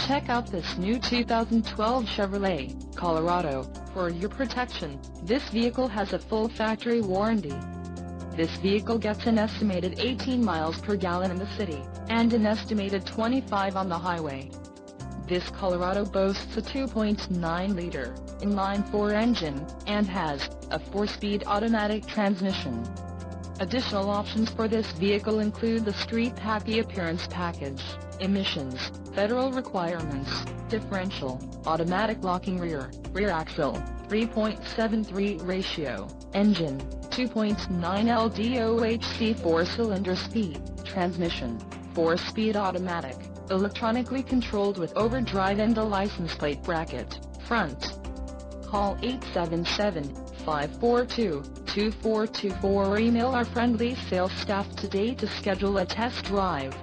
Check out this new 2012 Chevrolet Colorado. For your protection, this vehicle has a full factory warranty. This vehicle gets an estimated 18 miles per gallon in the city, and an estimated 25 on the highway. This Colorado boasts a 2.9-liter inline-4 engine, and has a 4-speed automatic transmission. Additional options for this vehicle include the Street Happy Appearance Package, emissions, federal requirements, differential, automatic locking rear axle, 3.73 ratio, engine, 2.9 LDOHC 4-cylinder speed, transmission, 4-speed automatic, electronically controlled with overdrive and a license plate bracket, front. Call 877-542-2424 or email our friendly sales staff today to schedule a test drive.